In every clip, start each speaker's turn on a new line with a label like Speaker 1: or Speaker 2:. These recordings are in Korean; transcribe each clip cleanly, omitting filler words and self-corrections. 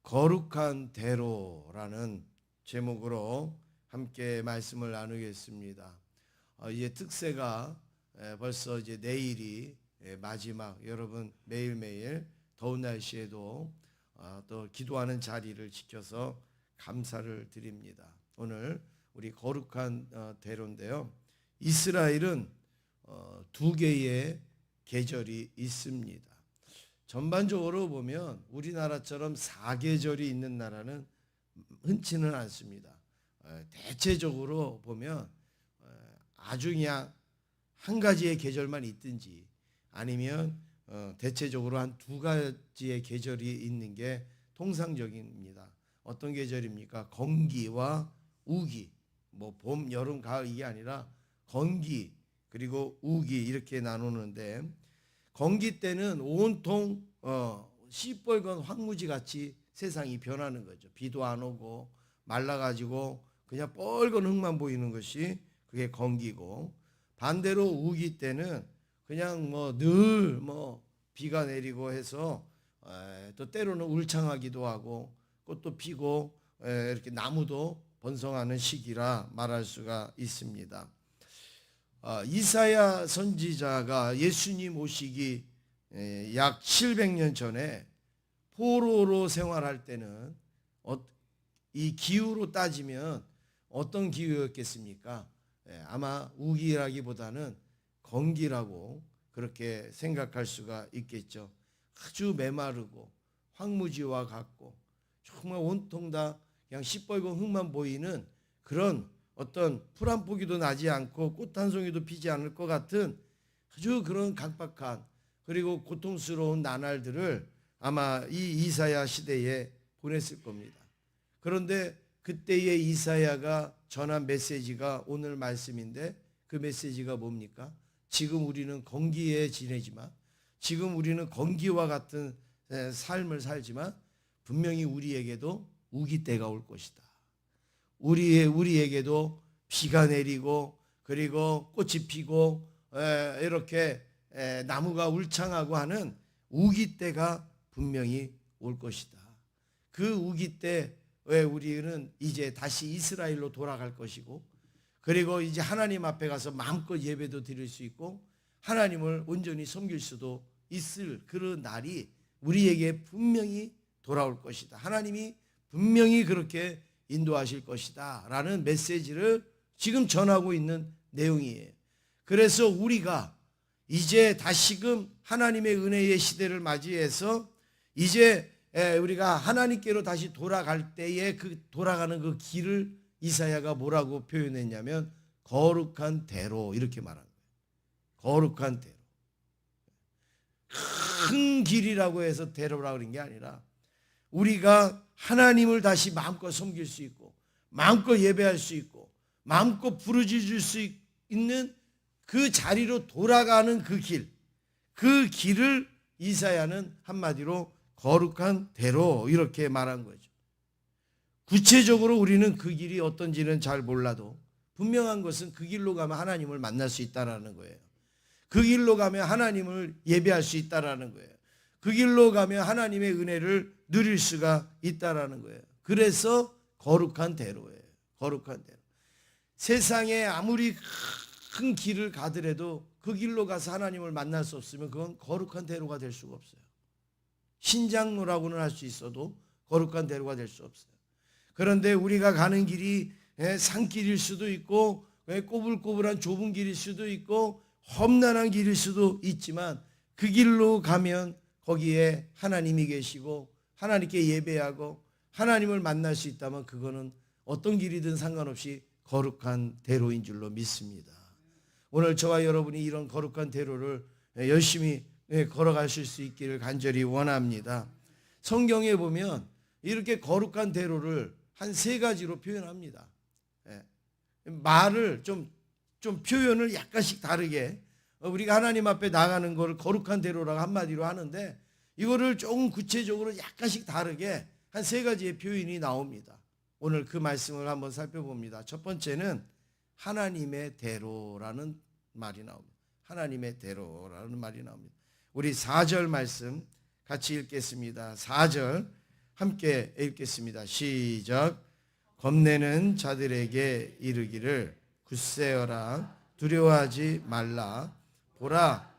Speaker 1: 거룩한 대로라는 제목으로 함께 말씀을 나누겠습니다. 이제 특세가 벌써 이제 내일이 마지막, 여러분 매일매일 더운 날씨에도 또 기도하는 자리를 지켜서 감사를 드립니다. 오늘 우리 거룩한 대로인데요. 이스라엘은 두 개의 계절이 있습니다. 전반적으로 보면 우리나라처럼 사계절이 있는 나라는 흔치는 않습니다. 대체적으로 보면 아주 그냥 한 가지의 계절만 있든지 아니면 대체적으로 한 두 가지의 계절이 있는 게 통상적입니다. 어떤 계절입니까? 건기와 우기. 뭐 봄, 여름, 가을 이게 아니라 건기 그리고 우기 이렇게 나누는데, 건기 때는 온통 시뻘건 황무지 같이 세상이 변하는 거죠. 비도 안 오고 말라가지고 그냥 뻘건 흙만 보이는 것이 그게 건기고, 반대로 우기 때는 그냥 늘 비가 내리고 해서 또 때로는 울창하기도 하고 꽃도 피고 이렇게 나무도 번성하는 시기라 말할 수가 있습니다. 이사야 선지자가 예수님 오시기 약 700년 전에 포로로 생활할 때는 이 기후로 따지면 어떤 기후였겠습니까? 아마 우기라기보다는 건기라고 그렇게 생각할 수가 있겠죠. 아주 메마르고 황무지와 같고 정말 온통 다 그냥 시뻘건 흙만 보이는 그런 어떤 풀 한 포기도 나지 않고 꽃 한 송이도 피지 않을 것 같은 아주 그런 각박한 그리고 고통스러운 나날들을 아마 이 이사야 시대에 보냈을 겁니다. 그런데 그때의 이사야가 전한 메시지가 오늘 말씀인데, 그 메시지가 뭡니까? 지금 우리는 건기에 지내지만, 지금 우리는 건기와 같은 삶을 살지만 분명히 우리에게도 우기 때가 올 것이다. 우리에게도 비가 내리고 그리고 꽃이 피고 이렇게 나무가 울창하고 하는 우기 때가 분명히 올 것이다. 그 우기 때에 우리는 이제 다시 이스라엘로 돌아갈 것이고, 그리고 이제 하나님 앞에 가서 마음껏 예배도 드릴 수 있고 하나님을 온전히 섬길 수도 있을 그런 날이 우리에게 분명히 돌아올 것이다. 하나님이 분명히 그렇게 인도하실 것이다 라는 메시지를 지금 전하고 있는 내용이에요. 그래서 우리가 이제 다시금 하나님의 은혜의 시대를 맞이해서 이제 우리가 하나님께로 다시 돌아갈 때에 그 돌아가는 그 길을 이사야가 뭐라고 표현했냐면 거룩한 대로 이렇게 말한 거예요. 거룩한 대로. 큰 길이라고 해서 대로라고 그런 게 아니라 우리가 하나님을 다시 마음껏 섬길 수 있고 마음껏 예배할 수 있고 마음껏 부르짖을 수 있는 그 자리로 돌아가는 그 길, 그 길을 이사야는 한마디로 거룩한 대로 이렇게 말한 거죠. 구체적으로 우리는 그 길이 어떤지는 잘 몰라도 분명한 것은 그 길로 가면 하나님을 만날 수 있다는 거예요. 그 길로 가면 하나님을 예배할 수 있다는 거예요. 그 길로 가면 하나님의 은혜를 누릴 수가 있다는 거예요. 그래서 거룩한 대로예요. 거룩한 대로. 세상에 아무리 큰 길을 가더라도 그 길로 가서 하나님을 만날 수 없으면 그건 거룩한 대로가 될 수가 없어요. 신장로라고는 할 수 있어도 거룩한 대로가 될 수 없어요. 그런데 우리가 가는 길이 산길일 수도 있고 꼬불꼬불한 좁은 길일 수도 있고 험난한 길일 수도 있지만 그 길로 가면 거기에 하나님이 계시고 하나님께 예배하고 하나님을 만날 수 있다면 그거는 어떤 길이든 상관없이 거룩한 대로인 줄로 믿습니다. 오늘 저와 여러분이 이런 거룩한 대로를 열심히 걸어가실 수 있기를 간절히 원합니다. 성경에 보면 이렇게 거룩한 대로를 한 세 가지로 표현합니다. 말을 좀 표현을 약간씩 다르게, 우리가 하나님 앞에 나가는 걸 거룩한 대로라고 한마디로 하는데 이거를 조금 구체적으로 약간씩 다르게 한 세 가지의 표현이 나옵니다. 오늘 그 말씀을 한번 살펴봅니다. 첫 번째는 하나님의 대로라는 말이 나옵니다. 하나님의 대로라는 말이 나옵니다. 우리 4절 말씀 같이 읽겠습니다. 4절 함께 읽겠습니다. 시작. 겁내는 자들에게 이르기를 굳세어라 두려워하지 말라. 보라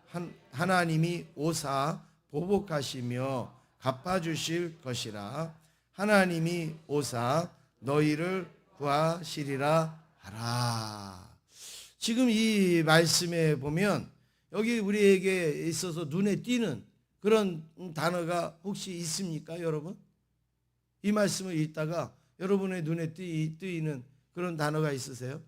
Speaker 1: 하나님이 오사 보복하시며 갚아주실 것이라. 하나님이 오사 너희를 구하시리라 하라. 지금 이 말씀에 보면 여기 우리에게 있어서 눈에 띄는 그런 단어가 혹시 있습니까, 여러분? 이 말씀을 읽다가 여러분의 눈에 띄는 그런 단어가 있으세요?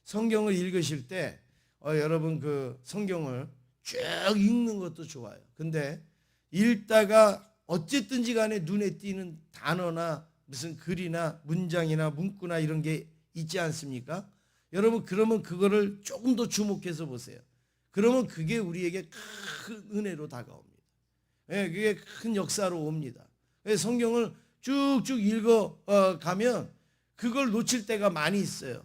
Speaker 1: 성경을 읽으실 때 여러분 그 성경을 쭉 읽는 것도 좋아요. 근데 읽다가 어쨌든지 간에 눈에 띄는 단어나 무슨 글이나 문장이나 문구나 이런 게 있지 않습니까? 여러분 그러면 그거를 조금 더 주목해서 보세요. 그러면 그게 우리에게 큰 은혜로 다가옵니다. 그게 큰 역사로 옵니다. 성경을 쭉쭉 읽어 가면 그걸 놓칠 때가 많이 있어요.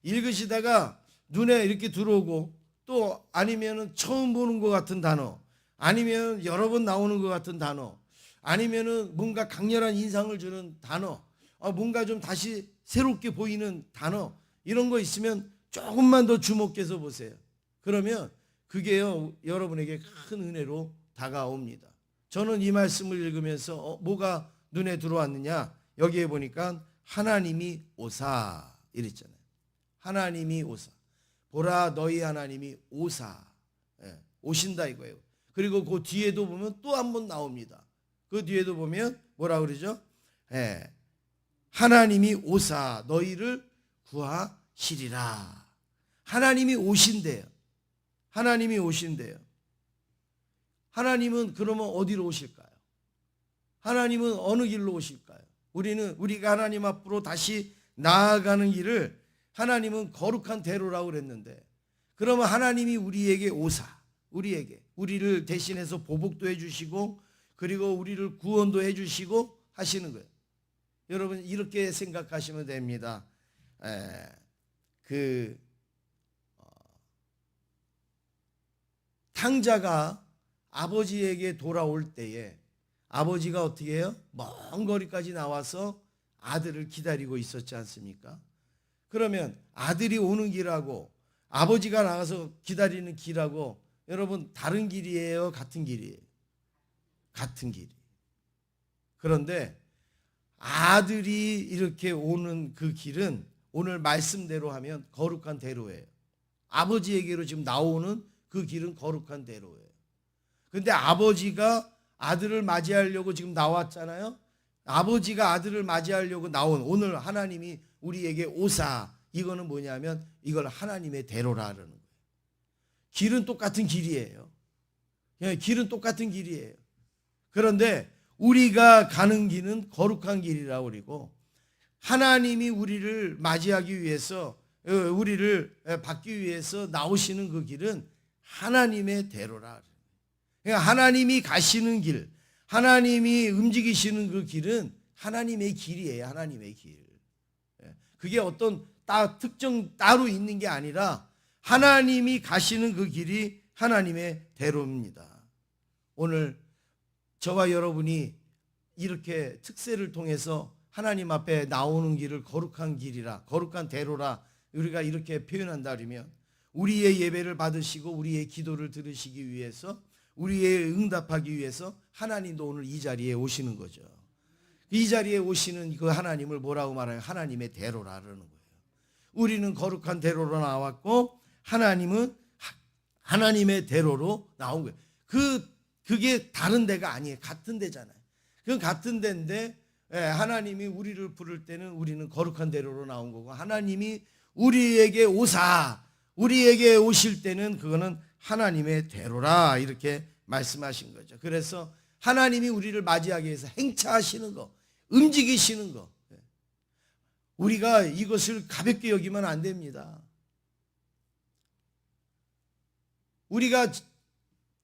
Speaker 1: 읽으시다가 눈에 이렇게 들어오고 또 아니면은 처음 보는 것 같은 단어, 아니면 여러 번 나오는 것 같은 단어, 아니면은 뭔가 강렬한 인상을 주는 단어, 뭔가 좀 다시 새롭게 보이는 단어, 이런 거 있으면 조금만 더 주목해서 보세요. 그러면 그게요 여러분에게 큰 은혜로 다가옵니다. 저는 이 말씀을 읽으면서 뭐가 눈에 들어왔느냐, 여기에 보니까 하나님이 오사 이랬잖아요. 하나님이 오사. 보라 너희 하나님이 오사. 오신다 이거예요. 그리고 그 뒤에도 보면 또 한 번 나옵니다. 그 뒤에도 보면 뭐라 그러죠? 하나님이 오사 너희를 구하시리라. 하나님이 오신대요. 하나님이 오신대요. 하나님은 그러면 어디로 오실까요? 하나님은 어느 길로 오실까요? 우리가 하나님 앞으로 다시 나아가는 길을 하나님은 거룩한 대로라고 그랬는데, 그러면 하나님이 우리에게 오사, 우리를 대신해서 보복도 해주시고 그리고 우리를 구원도 해주시고 하시는 거예요. 여러분 이렇게 생각하시면 됩니다. 탕자가 아버지에게 돌아올 때에 아버지가 어떻게 해요? 먼 거리까지 나와서 아들을 기다리고 있었지 않습니까? 그러면 아들이 오는 길하고 아버지가 나가서 기다리는 길하고 여러분 다른 길이에요? 같은 길이에요? 같은 길이. 그런데 아들이 이렇게 오는 그 길은 오늘 말씀대로 하면 거룩한 대로예요. 아버지에게로 지금 나오는 그 길은 거룩한 대로예요. 그런데 아버지가 아들을 맞이하려고 지금 나왔잖아요. 아버지가 아들을 맞이하려고 나온 오늘 하나님이 우리에게 오사, 이거는 뭐냐면 이걸 하나님의 대로라는 거예요. 길은 똑같은 길이에요. 길은 똑같은 길이에요. 그런데 우리가 가는 길은 거룩한 길이라고 그러고, 하나님이 우리를 맞이하기 위해서 우리를 받기 위해서 나오시는 그 길은 하나님의 대로라. 그러니까 하나님이 가시는 길, 하나님이 움직이시는 그 길은 하나님의 길이에요. 하나님의 길. 그게 어떤 특정 따로 있는 게 아니라 하나님이 가시는 그 길이 하나님의 대로입니다. 오늘 저와 여러분이 이렇게 특세를 통해서 하나님 앞에 나오는 길을 거룩한 길이라, 거룩한 대로라 우리가 이렇게 표현한다 그러면, 우리의 예배를 받으시고 우리의 기도를 들으시기 위해서, 우리의 응답하기 위해서 하나님도 오늘 이 자리에 오시는 거죠. 이 자리에 오시는 그 하나님을 뭐라고 말해요? 하나님의 대로라는 거예요. 우리는 거룩한 대로로 나왔고 하나님은 하나님의 대로로 나온 거예요. 그게 다른 데가 아니에요. 같은 데잖아요. 그건 같은 데인데 하나님이 우리를 부를 때는 우리는 거룩한 대로로 나온 거고, 하나님이 우리에게 우리에게 오실 때는 그거는 하나님의 대로라, 이렇게 말씀하신 거죠. 그래서 하나님이 우리를 맞이하기 위해서 행차하시는 거, 움직이시는 거, 우리가 이것을 가볍게 여기면 안 됩니다. 우리가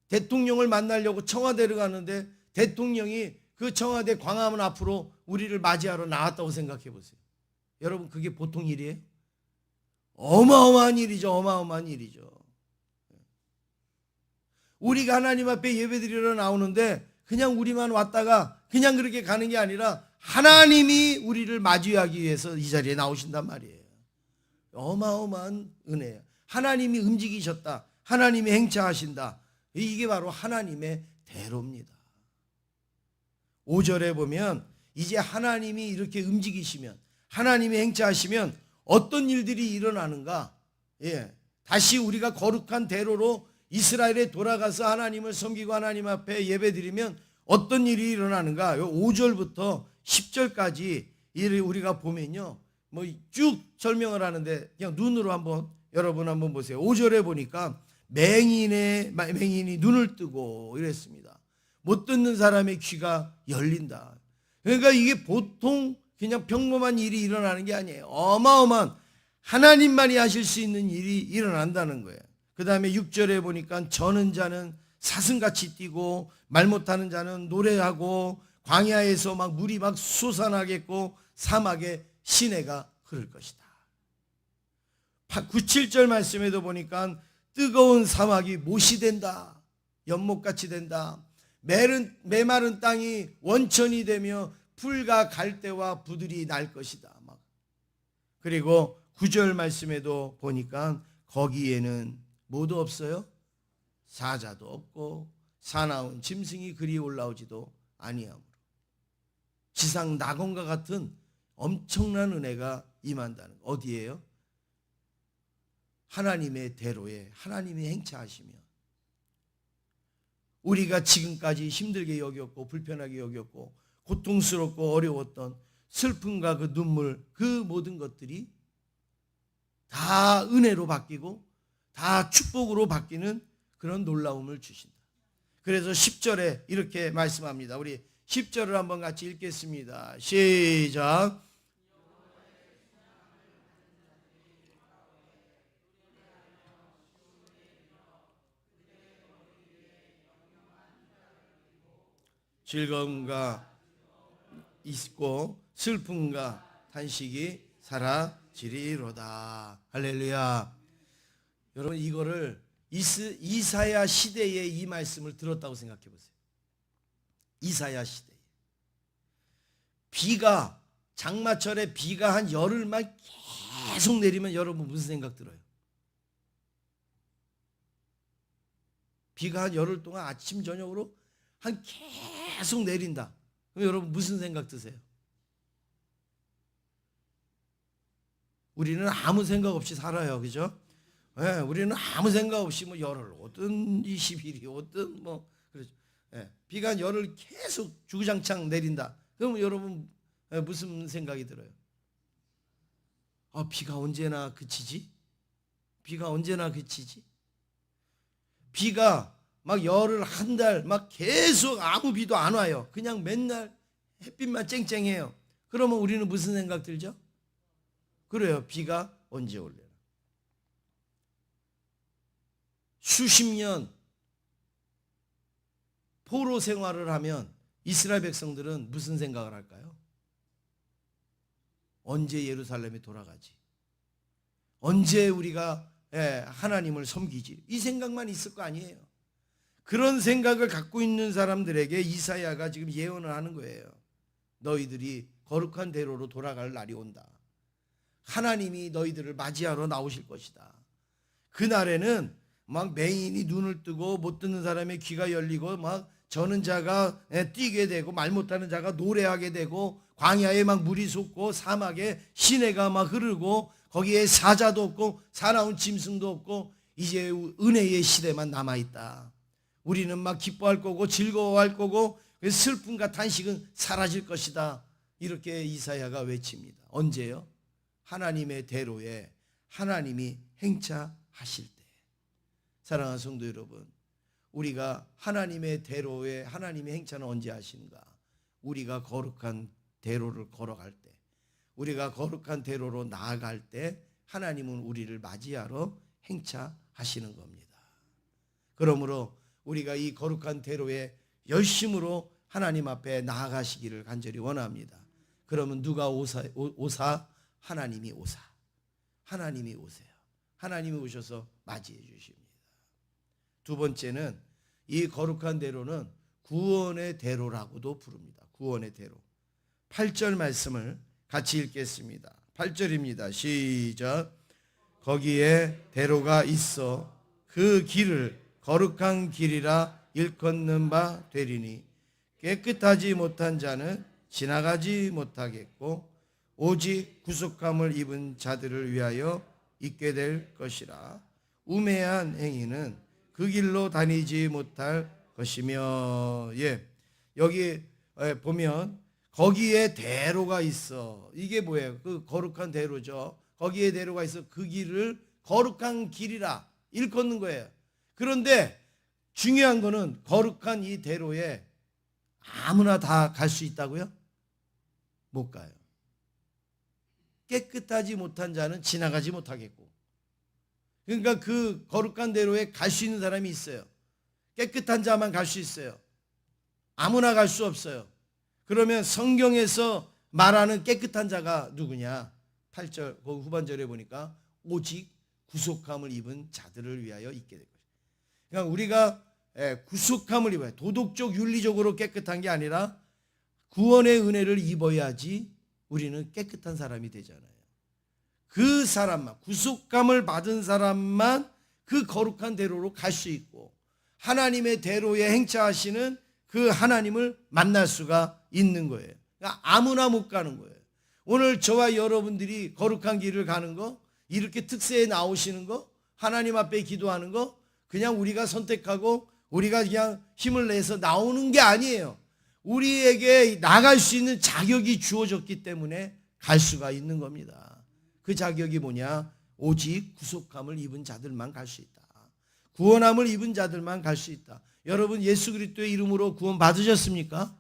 Speaker 1: 대통령을 만나려고 청와대를 가는데 대통령이 그 청와대 광화문 앞으로 우리를 맞이하러 나왔다고 생각해 보세요. 여러분 그게 보통 일이에요? 어마어마한 일이죠. 어마어마한 일이죠. 우리가 하나님 앞에 예배드리러 나오는데 그냥 우리만 왔다가 그냥 그렇게 가는 게 아니라 하나님이 우리를 맞이하기 위해서 이 자리에 나오신단 말이에요. 어마어마한 은혜예요. 하나님이 움직이셨다. 하나님이 행차하신다. 이게 바로 하나님의 대로입니다. 5절에 보면 이제 하나님이 이렇게 움직이시면, 하나님이 행차하시면 어떤 일들이 일어나는가? 다시 우리가 거룩한 대로로 이스라엘에 돌아가서 하나님을 섬기고 하나님 앞에 예배드리면 어떤 일이 일어나는가? 5절부터 10절까지 우리가 보면요, 뭐 쭉 설명을 하는데 그냥 눈으로 한번 여러분 한번 보세요. 5절에 보니까 맹인이 눈을 뜨고 이랬습니다. 못 듣는 사람의 귀가 열린다. 그러니까 이게 보통 그냥 평범한 일이 일어나는 게 아니에요. 어마어마한 하나님만이 하실 수 있는 일이 일어난다는 거예요. 그 다음에 6절에 보니까 저는 자는 사슴같이 뛰고 말 못하는 자는 노래하고 광야에서 막 물이 막 솟아나겠고 사막에 시내가 흐를 것이다. 9, 7절 말씀에도 보니까 뜨거운 사막이 못이 된다. 연못같이 된다. 메마른 땅이 원천이 되며 풀과 갈대와 부들이 날 것이다. 그리고 9절 말씀에도 보니까 거기에는 뭐도 없어요? 사자도 없고 사나운 짐승이 그리 올라오지도 아니하므로 지상 낙원과 같은 엄청난 은혜가 임한다는, 어디에요? 하나님의 대로에 하나님이 행차하시면 우리가 지금까지 힘들게 여겼고 불편하게 여겼고 고통스럽고 어려웠던 슬픔과 그 눈물, 그 모든 것들이 다 은혜로 바뀌고 다 축복으로 바뀌는 그런 놀라움을 주신다. 그래서 10절에 이렇게 말씀합니다. 우리 10절을 한번 같이 읽겠습니다. 시작. 즐거움과 있고 슬픔과 탄식이 사라지리로다. 할렐루야. 여러분, 이거를 이사야 시대에 이 말씀을 들었다고 생각해 보세요. 이사야 시대에 비가, 장마철에 비가 한 열흘만 계속 내리면 여러분 무슨 생각 들어요? 비가 한 열흘 동안 아침 저녁으로 한 계속 내린다. 그럼 여러분 무슨 생각 드세요? 우리는 아무 생각 없이 살아요, 그죠? 네, 우리는 아무 생각 없이 뭐 열흘 오든 20일이 오든 뭐 그렇죠. 네, 비가 한 열흘 계속 주구장창 내린다. 그럼 여러분 무슨 생각이 들어요? 비가 언제나 그치지? 비가 언제나 그치지? 비가 막 열흘 한 달 막 계속 아무 비도 안 와요. 그냥 맨날 햇빛만 쨍쨍해요. 그러면 우리는 무슨 생각 들죠? 그래요. 비가 언제 올래나. 수십 년 포로 생활을 하면 이스라엘 백성들은 무슨 생각을 할까요? 언제 예루살렘에 돌아가지? 언제 우리가 하나님을 섬기지? 이 생각만 있을 거 아니에요. 그런 생각을 갖고 있는 사람들에게 이사야가 지금 예언을 하는 거예요. 너희들이 거룩한 대로로 돌아갈 날이 온다. 하나님이 너희들을 맞이하러 나오실 것이다. 그날에는 막 맹인이 눈을 뜨고 못 듣는 사람의 귀가 열리고 막 저는 자가 뛰게 되고 말 못하는 자가 노래하게 되고 광야에 막 물이 솟고 사막에 시내가 막 흐르고 거기에 사자도 없고 사나운 짐승도 없고 이제 은혜의 시대만 남아있다. 우리는 막 기뻐할 거고 즐거워할 거고 슬픔과 탄식은 사라질 것이다. 이렇게 이사야가 외칩니다. 언제요? 하나님의 대로에 하나님이 행차하실 때. 사랑하는 성도 여러분, 우리가 하나님의 대로에 하나님의 행차는 언제 하시는가? 우리가 거룩한 대로를 걸어갈 때, 우리가 거룩한 대로로 나아갈 때 하나님은 우리를 맞이하러 행차하시는 겁니다. 그러므로 우리가 이 거룩한 대로에 열심으로 하나님 앞에 나아가시기를 간절히 원합니다. 그러면 누가 오사? 하나님이 오사. 하나님이 오세요. 하나님이 오셔서 맞이해 주십니다. 두 번째는 이 거룩한 대로는 구원의 대로라고도 부릅니다. 구원의 대로. 8절 말씀을 같이 읽겠습니다. 8절입니다. 시작. 거기에 대로가 있어 그 길을 거룩한 길이라 일컫는 바 되리니 깨끗하지 못한 자는 지나가지 못하겠고 오직 구속함을 입은 자들을 위하여 있게 될 것이라. 우매한 행위는 그 길로 다니지 못할 것이며. 여기 보면 거기에 대로가 있어. 이게 뭐예요? 그 거룩한 대로죠. 거기에 대로가 있어 그 길을 거룩한 길이라 일컫는 거예요. 그런데 중요한 거는 거룩한 이 대로에 아무나 다 갈 수 있다고요? 못 가요. 깨끗하지 못한 자는 지나가지 못하겠고. 그러니까 그 거룩한 대로에 갈 수 있는 사람이 있어요. 깨끗한 자만 갈 수 있어요. 아무나 갈 수 없어요. 그러면 성경에서 말하는 깨끗한 자가 누구냐? 8절 그 후반절에 보니까 오직 구속함을 입은 자들을 위하여 있게 될 것이다. 그러니까 우리가 구속함을 입어야, 도덕적 윤리적으로 깨끗한 게 아니라 구원의 은혜를 입어야지 우리는 깨끗한 사람이 되잖아요. 그 사람만, 구속감을 받은 사람만 그 거룩한 대로로 갈 수 있고 하나님의 대로에 행차하시는 그 하나님을 만날 수가 있는 거예요. 그러니까 아무나 못 가는 거예요. 오늘 저와 여러분들이 거룩한 길을 가는 거, 이렇게 특세에 나오시는 거, 하나님 앞에 기도하는 거, 그냥 우리가 선택하고 우리가 그냥 힘을 내서 나오는 게 아니에요. 우리에게 나갈 수 있는 자격이 주어졌기 때문에 갈 수가 있는 겁니다. 그 자격이 뭐냐? 오직 구속함을 입은 자들만 갈 수 있다. 구원함을 입은 자들만 갈 수 있다. 여러분 예수 그리스도의 이름으로 구원 받으셨습니까?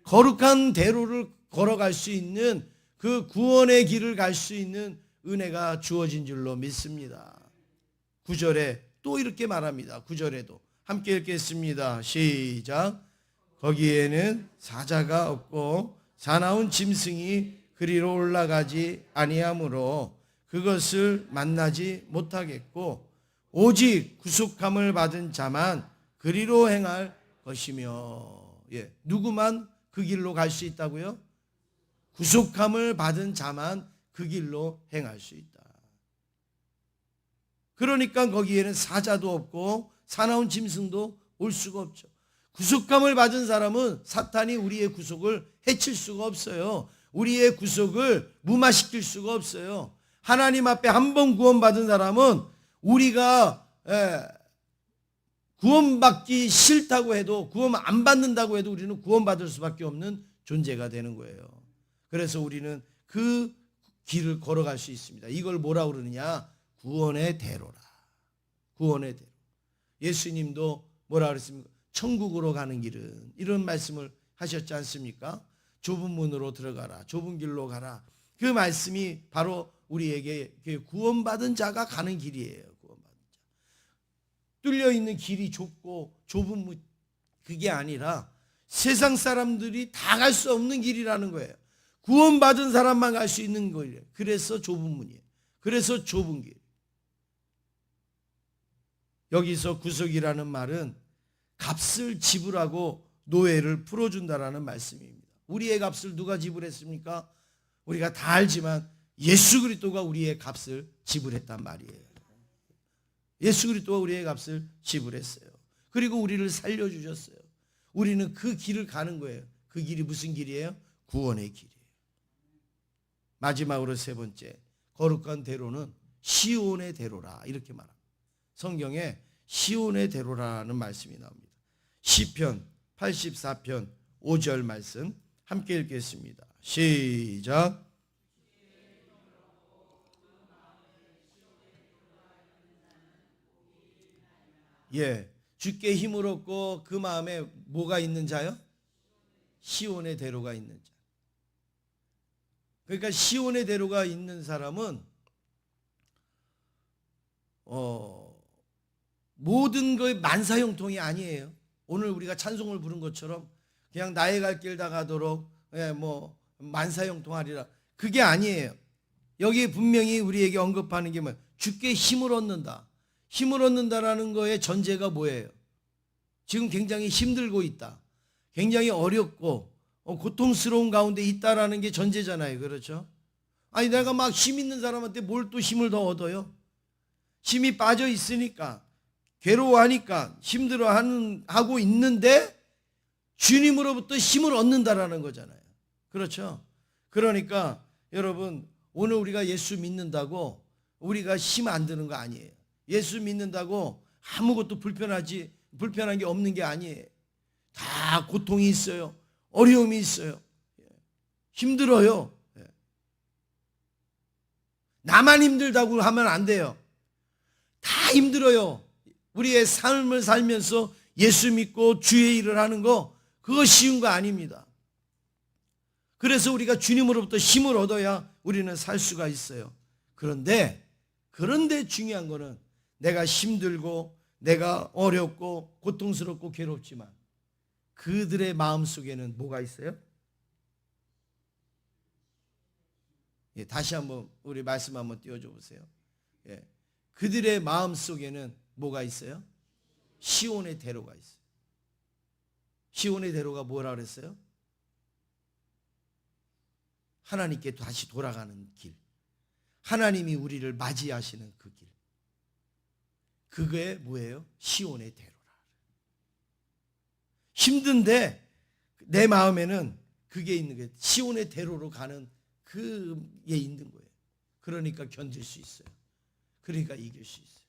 Speaker 1: 거룩한 대로를 걸어갈 수 있는 그 구원의 길을 갈 수 있는 은혜가 주어진 줄로 믿습니다. 9절에 또 이렇게 말합니다. 9절에도 함께 읽겠습니다. 시작. 거기에는 사자가 없고 사나운 짐승이 그리로 올라가지 아니하므로 그것을 만나지 못하겠고 오직 구속함을 받은 자만 그리로 행할 것이며. 누구만 그 길로 갈 수 있다고요? 구속함을 받은 자만 그 길로 행할 수 있다. 그러니까 거기에는 사자도 없고 사나운 짐승도 올 수가 없죠. 구속함을 받은 사람은 사탄이 우리의 구속을 해칠 수가 없어요. 우리의 구속을 무마시킬 수가 없어요. 하나님 앞에 한 번 구원받은 사람은 우리가 구원받기 싫다고 해도, 구원 안 받는다고 해도 우리는 구원받을 수밖에 없는 존재가 되는 거예요. 그래서 우리는 그 길을 걸어갈 수 있습니다. 이걸 뭐라고 그러느냐? 구원의 대로라. 구원의 대로. 예수님도 뭐라 그랬습니까? 천국으로 가는 길은, 이런 말씀을 하셨지 않습니까? 좁은 문으로 들어가라, 좁은 길로 가라. 그 말씀이 바로 우리에게 구원받은 자가 가는 길이에요. 구원받은 자. 뚫려 있는 길이 좁고 좁은 문, 그게 아니라 세상 사람들이 다 갈 수 없는 길이라는 거예요. 구원받은 사람만 갈 수 있는 거예요. 그래서 좁은 문이에요. 그래서 좁은 길. 여기서 구속이라는 말은 값을 지불하고 노예를 풀어준다라는 말씀입니다. 우리의 값을 누가 지불했습니까? 우리가 다 알지만 예수 그리스도가 우리의 값을 지불했단 말이에요. 예수 그리스도가 우리의 값을 지불했어요. 그리고 우리를 살려주셨어요. 우리는 그 길을 가는 거예요. 그 길이 무슨 길이에요? 구원의 길이에요. 마지막으로 세 번째, 거룩한 대로는 시온의 대로라, 이렇게 말합니다. 성경에 시온의 대로라는 말씀이 나옵니다. 시편 84편 5절 말씀 함께 읽겠습니다. 시작. 주께 힘을 얻고 그 마음에 뭐가 있는 자요? 시온의 대로가 있는 자. 그러니까 시온의 대로가 있는 사람은 모든 것이 만사형통이 아니에요. 오늘 우리가 찬송을 부른 것처럼 그냥 나의 갈 길 다 가도록 만사형통하리라, 그게 아니에요. 여기 분명히 우리에게 언급하는 게 뭐예요? 주께 힘을 얻는다. 힘을 얻는다라는 거의 전제가 뭐예요? 지금 굉장히 힘들고 있다. 굉장히 어렵고 고통스러운 가운데 있다라는 게 전제잖아요. 그렇죠? 아니 내가 막 힘 있는 사람한테 뭘 또 힘을 더 얻어요? 힘이 빠져 있으니까 괴로워하니까 하고 있는데 주님으로부터 힘을 얻는다라는 거잖아요. 그렇죠? 그러니까 여러분 오늘 우리가 예수 믿는다고 우리가 힘 안 드는 거 아니에요. 예수 믿는다고 아무것도 불편한 게 없는 게 아니에요. 다 고통이 있어요. 어려움이 있어요. 힘들어요. 나만 힘들다고 하면 안 돼요. 다 힘들어요. 우리의 삶을 살면서 예수 믿고 주의 일을 하는 거 그거 쉬운 거 아닙니다. 그래서 우리가 주님으로부터 힘을 얻어야 우리는 살 수가 있어요. 그런데 중요한 거는 내가 힘들고 내가 어렵고 고통스럽고 괴롭지만 그들의 마음속에는 뭐가 있어요? 예, 다시 한번 우리 말씀 한번 띄워줘 보세요. 예, 그들의 마음속에는 뭐가 있어요? 시온의 대로가 있어요. 시온의 대로가 뭐라 그랬어요? 하나님께 다시 돌아가는 길. 하나님이 우리를 맞이하시는 그 길. 그게 뭐예요? 시온의 대로라. 힘든데 내 마음에는 그게 있는 거예요. 시온의 대로로 가는 그게 있는 거예요. 그러니까 견딜 수 있어요. 그러니까 이길 수 있어요.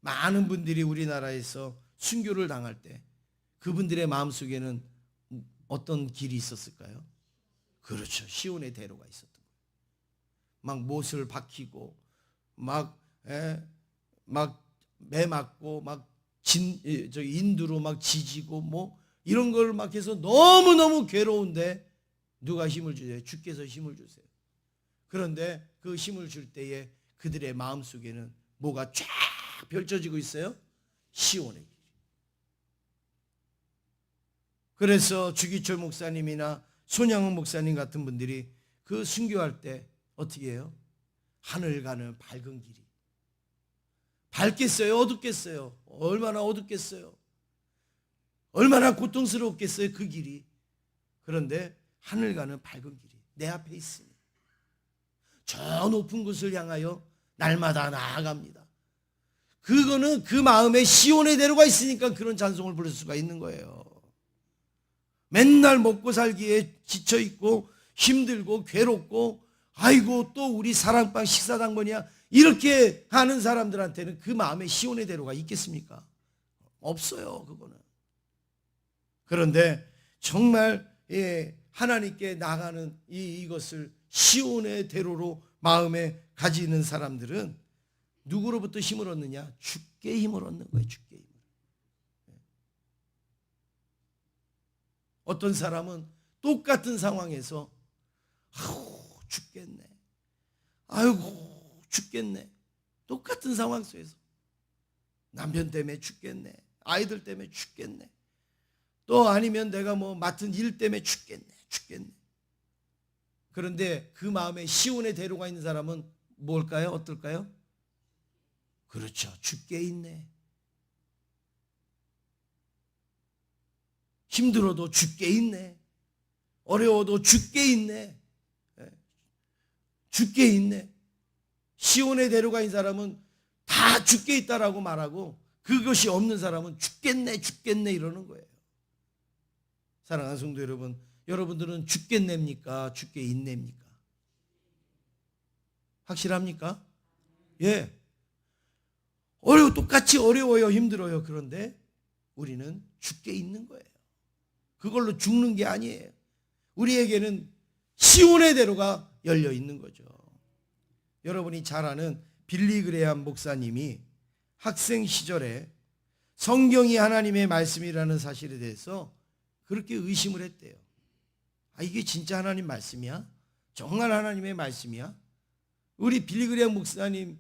Speaker 1: 많은 분들이 우리나라에서 순교를 당할 때 그분들의 마음속에는 어떤 길이 있었을까요? 그렇죠. 시온의 대로가 있었던 거예요. 막 못을 박히고 막 매 맞고 막 인두로 막 지지고 뭐 이런 걸 막 해서 너무너무 괴로운데 누가 힘을 주세요? 주께서 힘을 주세요. 그런데 그 힘을 줄 때에 그들의 마음속에는 뭐가 쫙 펼쳐지고 있어요? 시온의 길. 그래서 주기철 목사님이나 손양은 목사님 같은 분들이 그 순교할 때 어떻게 해요? 하늘 가는 밝은 길이. 밝겠어요? 어둡겠어요? 얼마나 어둡겠어요? 얼마나 고통스럽겠어요? 그 길이. 그런데 하늘 가는 밝은 길이 내 앞에 있으니 저 높은 곳을 향하여 날마다 나아갑니다. 그거는 그 마음에 시온의 대로가 있으니까 그런 찬송을 부를 수가 있는 거예요. 맨날 먹고 살기에 지쳐있고 힘들고 괴롭고 아이고 또 우리 사랑방 식사당 뭐냐 이렇게 하는 사람들한테는 그 마음에 시온의 대로가 있겠습니까? 없어요. 그거는. 그런데 정말 하나님께 나가는 이것을 시온의 대로로 마음에 가지는 사람들은 누구로부터 힘을 얻느냐? 주께 힘을 얻는 거예요. 주께 힘을. 어떤 사람은 똑같은 상황에서 아우 죽겠네. 아이고 죽겠네. 똑같은 상황 속에서 남편 때문에 죽겠네. 아이들 때문에 죽겠네. 또 아니면 내가 뭐 맡은 일 때문에 죽겠네. 그런데 그 마음에 시온의 대로가 있는 사람은 뭘까요? 어떨까요? 그렇죠. 죽게 있네. 힘들어도 죽게 있네. 어려워도 죽게 있네. 죽게 있네. 시온의 대로가 있는 사람은 다 죽게 있다라고 말하고 그것이 없는 사람은 죽겠네 이러는 거예요. 사랑하는 성도 여러분, 여러분들은 죽겠냅니까? 죽게 있냅니까? 확실합니까? 예. 똑같이 어려워요. 힘들어요. 그런데 우리는 죽게 있는 거예요. 그걸로 죽는 게 아니에요. 우리에게는 시온의 대로가 열려 있는 거죠. 여러분이 잘 아는 빌리 그레함 목사님이 학생 시절에 성경이 하나님의 말씀이라는 사실에 대해서 그렇게 의심을 했대요. 아, 이게 진짜 하나님 말씀이야? 정말 하나님의 말씀이야? 우리 빌리 그레함 목사님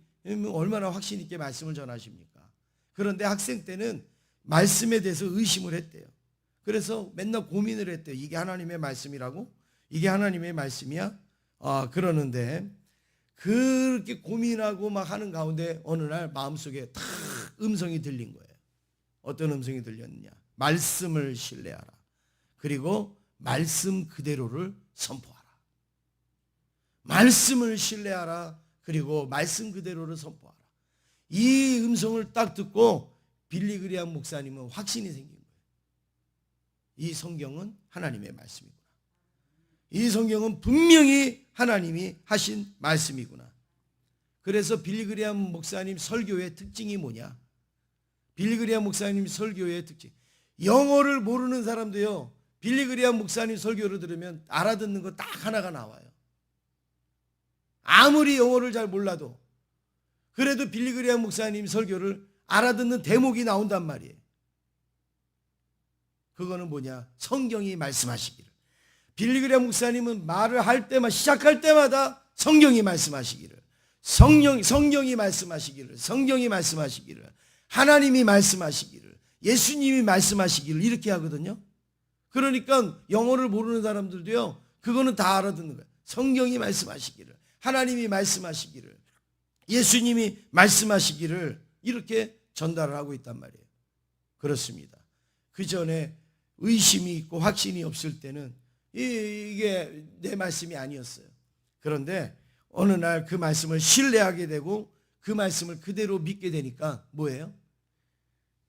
Speaker 1: 얼마나 확신 있게 말씀을 전하십니까? 그런데 학생 때는 말씀에 대해서 의심을 했대요. 그래서 맨날 고민을 했대요. 이게 하나님의 말씀이라고? 이게 하나님의 말씀이야? 그러는데 그렇게 고민하고 막 하는 가운데 어느 날 마음속에 탁 음성이 들린 거예요. 어떤 음성이 들렸느냐? 말씀을 신뢰하라. 그리고 말씀 그대로를 선포하라. 말씀을 신뢰하라. 그리고 말씀 그대로를 선포하라. 이 음성을 딱 듣고 빌리 그레이엄 목사님은 확신이 생긴 거예요. 이 성경은 하나님의 말씀이구나. 이 성경은 분명히 하나님이 하신 말씀이구나. 그래서 빌리 그레이엄 목사님 설교의 특징이 뭐냐? 빌리 그레이엄 목사님 설교의 특징. 영어를 모르는 사람도요, 빌리 그레이엄 목사님 설교를 들으면 알아듣는 거 딱 하나가 나와요. 아무리 영어를 잘 몰라도 그래도 빌리 그레이엄 목사님 설교를 알아듣는 대목이 나온단 말이에요. 그거는 뭐냐? 성경이 말씀하시기를. 빌리 그레이엄 목사님은 말을 할 때마다, 시작할 때마다 성경이 말씀하시기를, 성경이 말씀하시기를, 성경이 말씀하시기를, 하나님이 말씀하시기를, 예수님이 말씀하시기를 이렇게 하거든요. 그러니까 영어를 모르는 사람들도요, 그거는 다 알아듣는 거예요. 성경이 말씀하시기를, 하나님이 말씀하시기를, 예수님이 말씀하시기를 이렇게 전달을 하고 있단 말이에요. 그렇습니다. 그 전에 의심이 있고 확신이 없을 때는 이게 내 말씀이 아니었어요. 그런데 어느 날 그 말씀을 신뢰하게 되고 그 말씀을 그대로 믿게 되니까 뭐예요?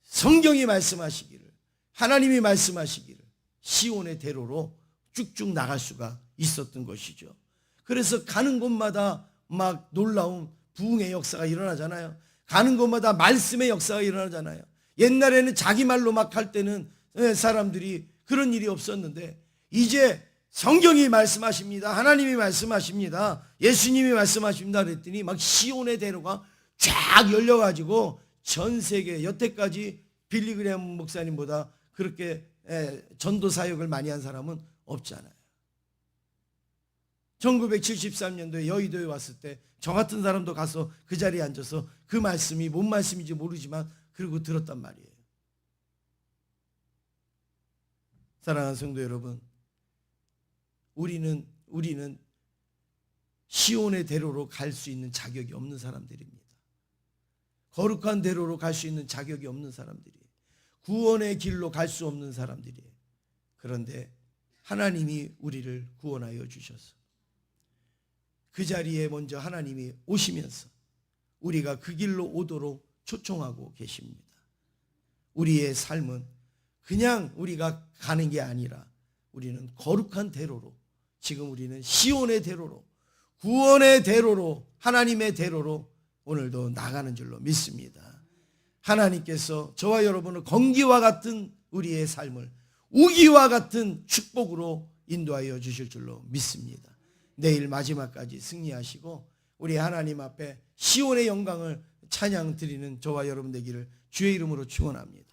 Speaker 1: 성경이 말씀하시기를, 하나님이 말씀하시기를 시온의 대로로 쭉쭉 나갈 수가 있었던 것이죠. 그래서 가는 곳마다 막 놀라운 부흥의 역사가 일어나잖아요. 가는 곳마다 말씀의 역사가 일어나잖아요. 옛날에는 자기 말로 막 할 때는 사람들이 그런 일이 없었는데 이제 성경이 말씀하십니다. 하나님이 말씀하십니다. 예수님이 말씀하십니다. 그랬더니 막 시온의 대로가 쫙 열려가지고 전 세계 여태까지 빌리 그레이엄 목사님보다 그렇게 전도 사역을 많이 한 사람은 없잖아요. 1973년도에 여의도에 왔을 때 저 같은 사람도 가서 그 자리에 앉아서 그 말씀이 뭔 말씀인지 모르지만 그리고 들었단 말이에요. 사랑하는 성도 여러분, 우리는 시온의 대로로 갈 수 있는 자격이 없는 사람들입니다. 거룩한 대로로 갈 수 있는 자격이 없는 사람들이에요. 구원의 길로 갈 수 없는 사람들이에요. 그런데 하나님이 우리를 구원하여 주셔서 그 자리에 먼저 하나님이 오시면서 우리가 그 길로 오도록 초청하고 계십니다. 우리의 삶은 그냥 우리가 가는 게 아니라 우리는 거룩한 대로로, 지금 우리는 시온의 대로로, 구원의 대로로, 하나님의 대로로 오늘도 나가는 줄로 믿습니다. 하나님께서 저와 여러분을 건기와 같은 우리의 삶을 우기와 같은 축복으로 인도하여 주실 줄로 믿습니다. 내일 마지막까지 승리하시고 우리 하나님 앞에 시온의 영광을 찬양 드리는 저와 여러분 되기를 주의 이름으로 축원합니다.